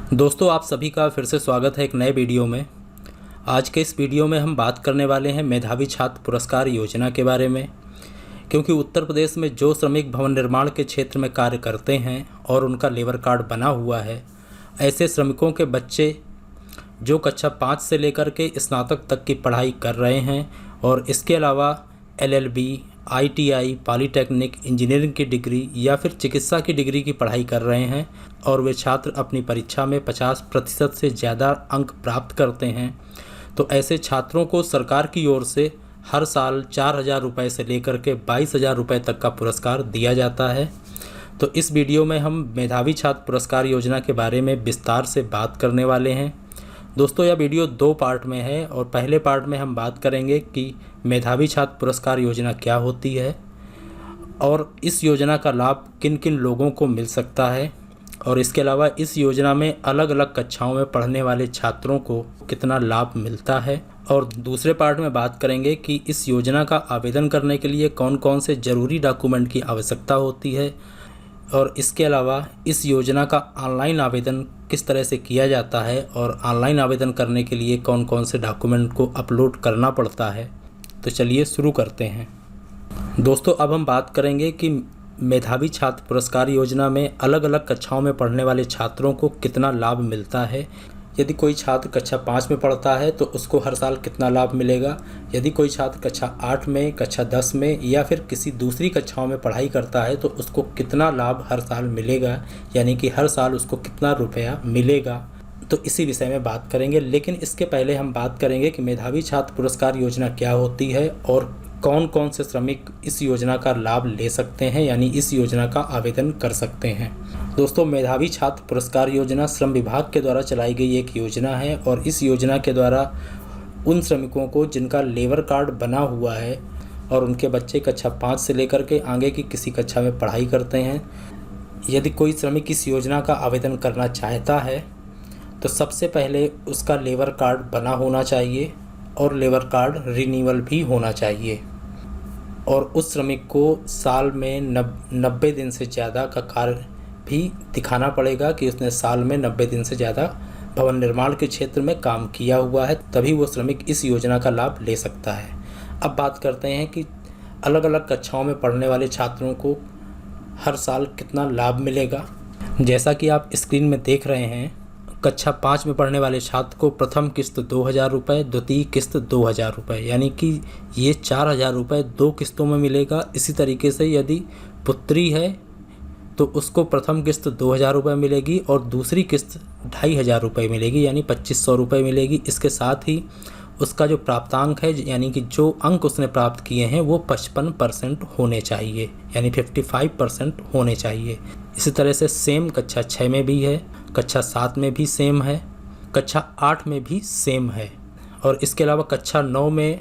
दोस्तों, आप सभी का फिर से स्वागत है एक नए वीडियो में। आज के इस वीडियो में हम बात करने वाले हैं मेधावी छात्र पुरस्कार योजना के बारे में। क्योंकि उत्तर प्रदेश में जो श्रमिक भवन निर्माण के क्षेत्र में कार्य करते हैं और उनका लेबर कार्ड बना हुआ है, ऐसे श्रमिकों के बच्चे जो कक्षा 5 से लेकर के स्नातक तक की पढ़ाई कर रहे हैं और इसके अलावा LLB, ITI, पॉलीटेक्निक, इंजीनियरिंग की डिग्री या फिर चिकित्सा की डिग्री की पढ़ाई कर रहे हैं और वे छात्र अपनी परीक्षा में 50% से ज़्यादा अंक प्राप्त करते हैं, तो ऐसे छात्रों को सरकार की ओर से हर साल 4,000 रुपये से लेकर के 22,000 रुपये तक का पुरस्कार दिया जाता है। तो इस वीडियो में हम मेधावी छात्र पुरस्कार योजना के बारे में विस्तार से बात करने वाले हैं। दोस्तों, यह वीडियो 2 पार्ट में है और पहले पार्ट में हम बात करेंगे कि मेधावी छात्र पुरस्कार योजना क्या होती है और इस योजना का लाभ किन किन लोगों को मिल सकता है, और इसके अलावा इस योजना में अलग अलग कक्षाओं में पढ़ने वाले छात्रों को कितना लाभ मिलता है। और दूसरे पार्ट में बात करेंगे कि इस योजना का आवेदन करने के लिए कौन कौन से ज़रूरी डॉक्यूमेंट की आवश्यकता होती है और इसके अलावा इस योजना का ऑनलाइन आवेदन किस तरह से किया जाता है और ऑनलाइन आवेदन करने के लिए कौन कौन से डॉक्यूमेंट को अपलोड करना पड़ता है। तो चलिए शुरू करते हैं। दोस्तों, अब हम बात करेंगे कि मेधावी छात्र पुरस्कार योजना में अलग अलग कक्षाओं में पढ़ने वाले छात्रों को कितना लाभ मिलता है। यदि कोई छात्र कक्षा 5 में पढ़ता है तो उसको हर साल कितना लाभ मिलेगा। यदि कोई छात्र कक्षा 8 में, कक्षा 10 में या फिर किसी दूसरी कक्षाओं में पढ़ाई करता है तो उसको कितना लाभ हर साल मिलेगा, यानी कि हर साल उसको कितना रुपया मिलेगा। तो इसी विषय में बात करेंगे। लेकिन इसके पहले हम बात करेंगे कि मेधावी छात्र पुरस्कार योजना क्या होती है और कौन कौन से श्रमिक इस योजना का लाभ ले सकते हैं, यानी इस योजना का आवेदन कर सकते हैं। दोस्तों, मेधावी छात्र पुरस्कार योजना श्रम विभाग के द्वारा चलाई गई एक योजना है और इस योजना के द्वारा उन श्रमिकों को जिनका लेबर कार्ड बना हुआ है और उनके बच्चे कक्षा 5 से लेकर के आगे की किसी कक्षा में पढ़ाई करते हैं, यदि कोई श्रमिक इस योजना का आवेदन करना चाहता है तो सबसे पहले उसका लेबर कार्ड बना होना चाहिए और लेबर कार्ड रिन्यूअल भी होना चाहिए और उस श्रमिक को साल में 90 दिन से ज़्यादा का कार्य भी दिखाना पड़ेगा कि उसने साल में 90 दिन से ज़्यादा भवन निर्माण के क्षेत्र में काम किया हुआ है, तभी वो श्रमिक इस योजना का लाभ ले सकता है। अब बात करते हैं कि अलग अलग कक्षाओं में पढ़ने वाले छात्रों को हर साल कितना लाभ मिलेगा। जैसा कि आप स्क्रीन में देख रहे हैं, कक्षा 5 में पढ़ने वाले छात्र को प्रथम किस्त 2,000 रुपये, द्वितीय किस्त 2,000 रुपये, यानी कि ये 4,000 रुपये 2 किस्तों में मिलेगा। इसी तरीके से यदि पुत्री है तो उसको प्रथम किस्त 2,000 रुपये मिलेगी और दूसरी किस्त 2,500 रुपये मिलेगी, यानी 2,500 रुपये मिलेगी। इसके साथ ही उसका जो प्राप्तांक है, यानी कि जो अंक उसने प्राप्त किए हैं वो 55% होने चाहिए, यानी 55% होने चाहिए। इसी तरह से सेम कक्षा 6 में भी है, कक्षा 7 में भी सेम है, कक्षा 8 में भी सेम है। और इसके अलावा कक्षा 9 में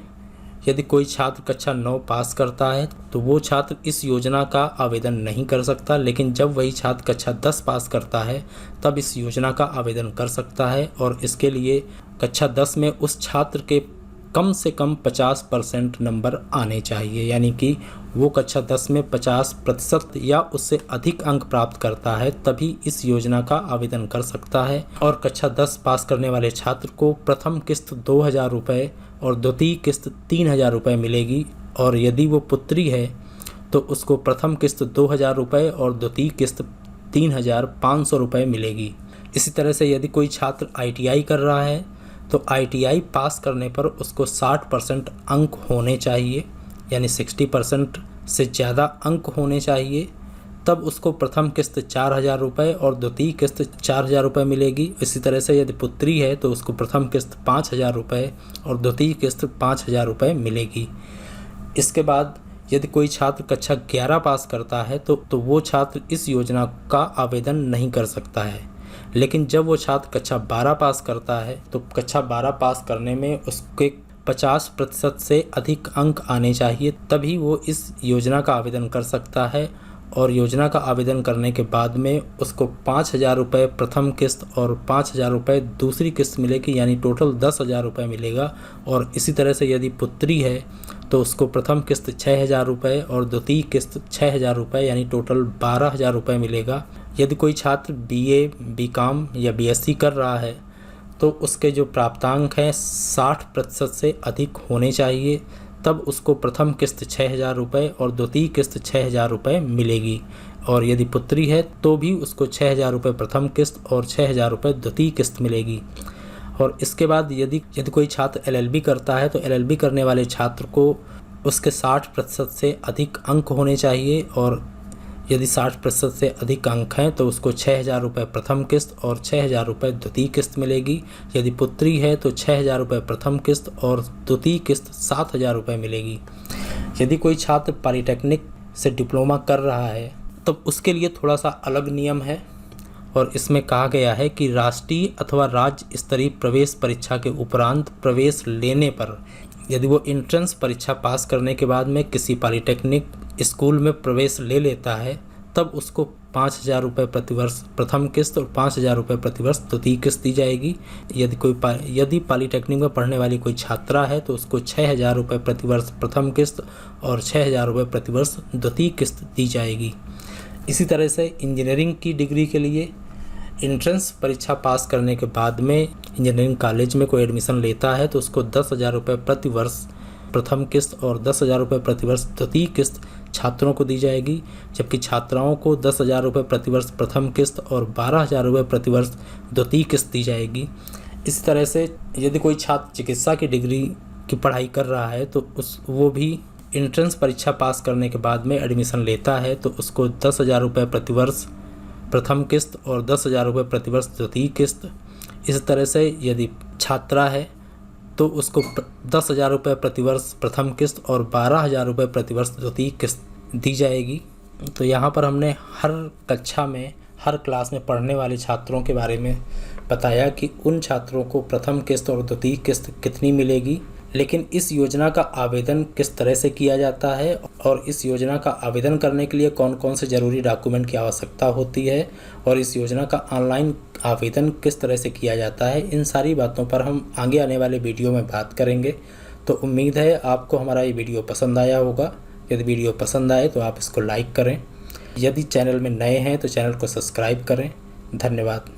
यदि कोई छात्र कक्षा 9 पास करता है तो वो छात्र इस योजना का आवेदन नहीं कर सकता, लेकिन जब वही छात्र कक्षा 10 पास करता है तब इस योजना का आवेदन कर सकता है। और इसके लिए कक्षा 10 में उस छात्र के कम से कम 50% नंबर आने चाहिए, यानी कि वो कक्षा 10 में 50% या उससे अधिक अंक प्राप्त करता है तभी इस योजना का आवेदन कर सकता है। और कक्षा 10 पास करने वाले छात्र को प्रथम किस्त 2,000 रुपये और द्वितीय किस्त 3,000 रुपये मिलेगी। और यदि वो पुत्री है तो उसको प्रथम किस्त 2,000 रुपये और द्वितीय किस्त 3,500 रुपये मिलेगी। इसी तरह से यदि कोई छात्र ITI कर रहा है तो ITI पास करने पर उसको 60% अंक होने चाहिए, यानी 60% से ज़्यादा अंक होने चाहिए, तब उसको प्रथम किस्त 4,000 रुपये और द्वितीय किस्त 4,000 रुपये मिलेगी। इसी तरह से यदि पुत्री है तो उसको प्रथम किस्त 5,000 रुपये और द्वितीय किस्त 5,000 रुपये मिलेगी। इसके बाद यदि कोई छात्र कक्षा 11 पास करता है तो वो छात्र इस योजना का आवेदन नहीं कर सकता है। लेकिन जब वो छात्र कक्षा 12 पास करता है तो कक्षा 12 पास करने में उसके 50% से अधिक अंक आने चाहिए, तभी वो इस योजना का आवेदन कर सकता है। और योजना का आवेदन करने के बाद में उसको 5,000 रुपये प्रथम किस्त और 5,000 रुपये दूसरी किस्त मिलेगी, यानी टोटल 10,000 रुपये मिलेगा। और इसी तरह से यदि पुत्री है तो उसको प्रथम किस्त 6,000 रुपये और द्वितीय किस्त 6,000 रुपये, यानी टोटल 12,000 रुपये मिलेगा। यदि कोई छात्र BA, BCom या BSc कर रहा है तो उसके जो प्राप्तांक हैं 60% से अधिक होने चाहिए, तब उसको प्रथम किस्त 6,000 रुपये और द्वितीय किस्त 6,000 रुपये मिलेगी। और यदि पुत्री है तो भी उसको 6,000 रुपये प्रथम किस्त और 6,000 रुपये द्वितीय किस्त मिलेगी। और इसके बाद यदि कोई छात्र LLB करता है तो LLB करने वाले छात्र को उसके 60% से अधिक अंक होने चाहिए, और यदि 60% से अधिक अंक हैं तो उसको 6,000 रुपये प्रथम किस्त और 6,000 रुपये द्वितीय किस्त मिलेगी। यदि पुत्री है तो 6,000 रुपये प्रथम किस्त और द्वितीय किस्त 7,000 रुपये मिलेगी। यदि कोई छात्र पॉलीटेक्निक से डिप्लोमा कर रहा है तो उसके लिए थोड़ा सा अलग नियम है, और इसमें कहा गया है कि राष्ट्रीय अथवा राज्य स्तरीय प्रवेश परीक्षा के उपरांत प्रवेश लेने पर यदि वो एंट्रेंस परीक्षा पास करने के बाद में किसी पॉलीटेक्निक स्कूल में प्रवेश ले लेता है, तब उसको 5,000 रुपये प्रतिवर्ष प्रथम किस्त और 5,000 रुपये प्रतिवर्ष द्वितीय किस्त दी जाएगी। यदि पॉलीटेक्निक में पढ़ने वाली कोई छात्रा है तो उसको 6,000 रुपये प्रतिवर्ष प्रथम किस्त और 6,000 रुपये प्रतिवर्ष द्वितीय किस्त दी जाएगी। इसी तरह से इंजीनियरिंग की डिग्री के लिए एंट्रेंस परीक्षा पास करने के बाद में इंजीनियरिंग कॉलेज में कोई एडमिशन लेता है तो उसको 10,000 रुपये प्रतिवर्ष प्रथम किस्त और 10,000 रुपये प्रतिवर्ष द्वितीय किस्त छात्रों को दी जाएगी, जबकि छात्राओं को 10,000 रुपये प्रतिवर्ष प्रथम किस्त और 12,000 रुपये प्रतिवर्ष द्वितीय किस्त दी जाएगी। इस तरह से यदि कोई छात्र चिकित्सा की डिग्री की पढ़ाई कर रहा है तो वो भी एंट्रेंस परीक्षा पास करने के बाद में एडमिशन लेता है तो उसको 10,000 रुपये प्रतिवर्ष प्रथम किस्त और 10,000 रुपये प्रतिवर्ष द्वितीय किस्त। इस तरह से यदि छात्रा है तो उसको 10,000 रुपये प्रतिवर्ष प्रथम किस्त और 12,000 रुपये प्रतिवर्ष द्वितीय किस्त दी जाएगी। तो यहाँ पर हमने हर कक्षा में हर क्लास में पढ़ने वाले छात्रों के बारे में बताया कि उन छात्रों को प्रथम किस्त और द्वितीय किस्त कितनी मिलेगी, लेकिन इस योजना का आवेदन किस तरह से किया जाता है और इस योजना का आवेदन करने के लिए कौन कौन से ज़रूरी डॉक्यूमेंट की आवश्यकता होती है और इस योजना का ऑनलाइन आवेदन किस तरह से किया जाता है, इन सारी बातों पर हम आगे आने वाले वीडियो में बात करेंगे। तो उम्मीद है आपको हमारा ये वीडियो पसंद आया होगा। यदि वीडियो पसंद आए तो आप इसको लाइक करें। यदि चैनल में नए हैं तो चैनल को सब्सक्राइब करें। धन्यवाद।